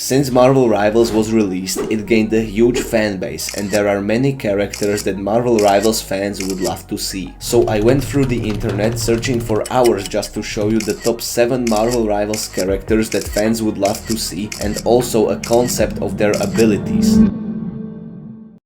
Since Marvel Rivals was released, it gained a huge fanbase, and there are many characters that Marvel Rivals fans would love to see. So I went through the internet searching for hours just to show you the top 7 Marvel Rivals characters that fans would love to see, and also a concept of their abilities.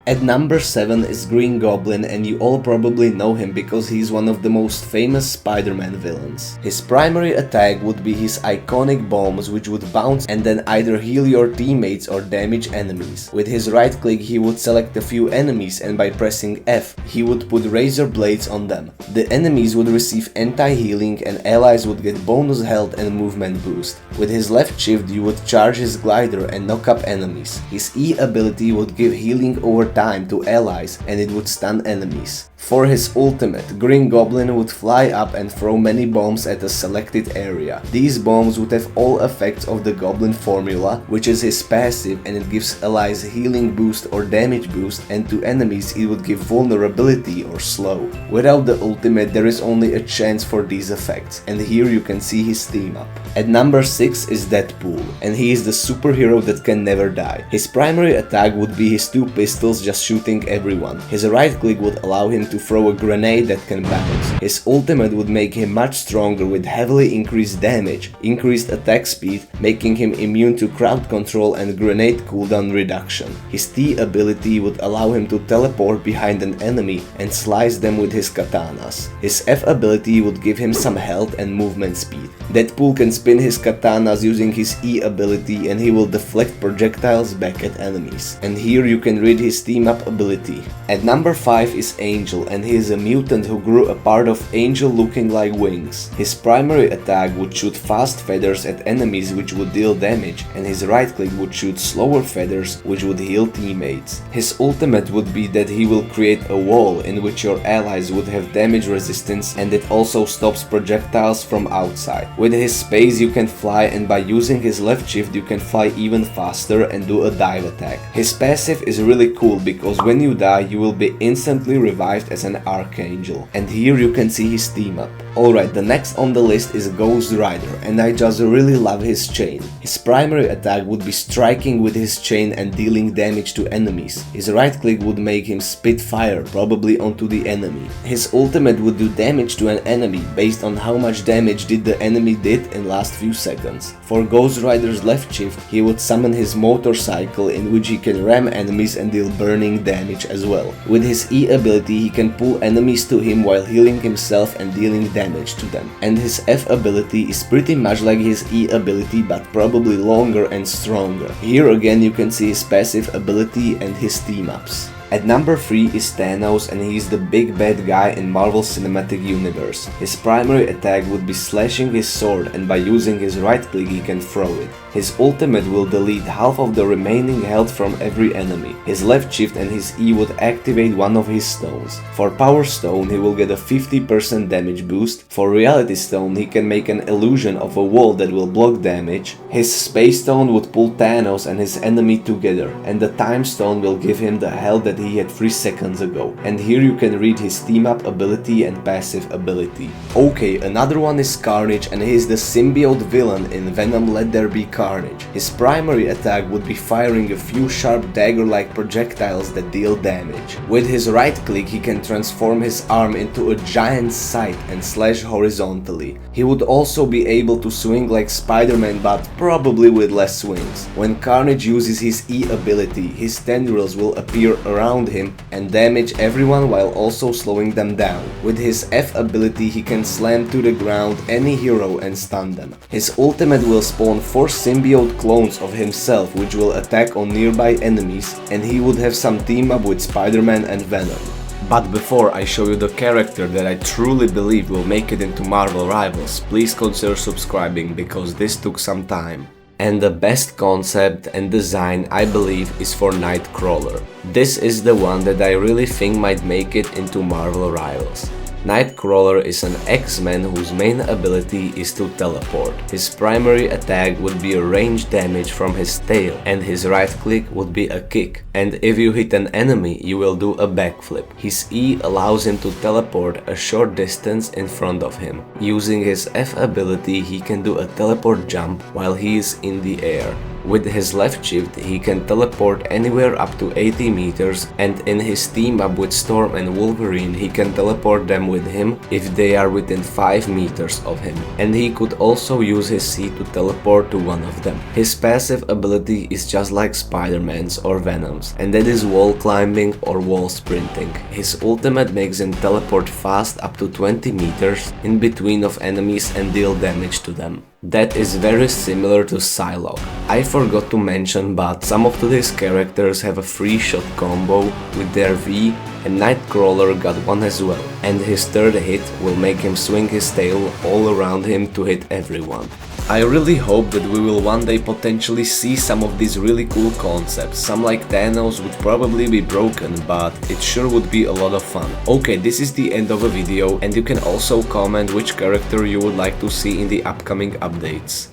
At number 7 is Green Goblin, and you all probably know him because he's one of the most famous Spider-Man villains. His primary attack would be his iconic bombs, which would bounce and then either heal your teammates or damage enemies. With his right click he would select a few enemies, and by pressing F he would put razor blades on them. The enemies would receive anti-healing and allies would get bonus health and movement boost. With his left shift you would charge his glider and knock up enemies. His E ability would give healing over time to allies, and it would stun enemies. For his ultimate, Green Goblin would fly up and throw many bombs at a selected area. These bombs would have all effects of the Goblin formula, which is his passive, and it gives allies healing boost or damage boost, and to enemies it would give vulnerability or slow. Without the ultimate there is only a chance for these effects, and here you can see his team up. At number 6 is Deadpool, and he is the superhero that can never die. His primary attack would be his 2 pistols just shooting everyone. His right click would allow him to throw a grenade that can bounce. His ultimate would make him much stronger with heavily increased damage, increased attack speed, making him immune to crowd control and grenade cooldown reduction. His T ability would allow him to teleport behind an enemy and slice them with his katanas. His F ability would give him some health and movement speed. Deadpool can spin his katanas using his E ability, and he will deflect projectiles back at enemies. And here you can read his team up ability. At number 5 is Angel, and he is a mutant who grew a part of Angel looking like wings. His primary attack would shoot fast feathers at enemies which would deal damage, and his right click would shoot slower feathers which would heal teammates. His ultimate would be that he will create a wall in which your allies would have damage resistance, and it also stops projectiles from outside. With his space you can fly, and by using his left shift you can fly even faster and do a dive attack. His passive is really cool because when you die you will be instantly revived as an archangel, and here you can see his team up. Alright, the next on the list is Ghostrider, and I just really love his chain. His primary attack would be striking with his chain and dealing damage to enemies. His right click would make him spit fire, probably onto the enemy. His ultimate would do damage to an enemy based on how much damage did the enemy did in last few seconds. For Ghostrider's left shift he would summon his motorcycle, in which he can ram enemies and deal burning damage as well. With his E ability he can pull enemies to him while healing himself and dealing damage to them. And his F ability is pretty much like his E ability, but probably longer and stronger. Here again you can see his passive ability and his team ups. At number 3 is Thanos, and he is the big bad guy in Marvel Cinematic Universe. His primary attack would be slashing his sword, and by using his right click he can throw it. His ultimate will delete half of the remaining health from every enemy. His left shift and his E would activate one of his stones. For Power Stone he will get a 50% damage boost. For Reality Stone he can make an illusion of a wall that will block damage. His Space Stone would pull Thanos and his enemy together, and the Time Stone will give him the health that he had 3 seconds ago. And here you can read his team up ability and passive ability. Okay, another one is Carnage, and he is the symbiote villain in Venom Let There Be Carnage. His primary attack would be firing a few sharp dagger-like projectiles that deal damage. With his right click he can transform his arm into a giant scythe and slash horizontally. He would also be able to swing like Spider-Man, but probably with less swings. When Carnage uses his E ability, his tendrils will appear around him and damage everyone while also slowing them down. With his F ability he can slam to the ground any hero and stun them. His ultimate will spawn 4 symbiote clones of himself which will attack on nearby enemies, and he would have some team up with Spider-Man and Venom. But before I show you the character that I truly believe will make it into Marvel Rivals, please consider subscribing because this took some time. And the best concept and design I believe is for Nightcrawler. This is the one that I really think might make it into Marvel Rivals. Nightcrawler is an X-Men whose main ability is to teleport. His primary attack would be a range damage from his tail, and his right click would be a kick. And if you hit an enemy, you will do a backflip. His E allows him to teleport a short distance in front of him. Using his F ability, he can do a teleport jump while he is in the air. With his left shift, he can teleport anywhere up to 80 meters, and in his team up with Storm and Wolverine, he can teleport them with him if they are within 5 meters of him. And he could also use his C to teleport to one of them. His passive ability is just like Spider-Man's or Venom's, and that is wall climbing or wall sprinting. His ultimate makes him teleport fast up to 20 meters in between of enemies and deal damage to them. That is very similar to Psylocke. I forgot to mention, but some of today's characters have a free shot combo with their V, and Nightcrawler got one as well, and his third hit will make him swing his tail all around him to hit everyone. I really hope that we will one day potentially see some of these really cool concepts. Some like Thanos would probably be broken, but it sure would be a lot of fun. Okay, this is the end of the video, and you can also comment which character you would like to see in the upcoming updates.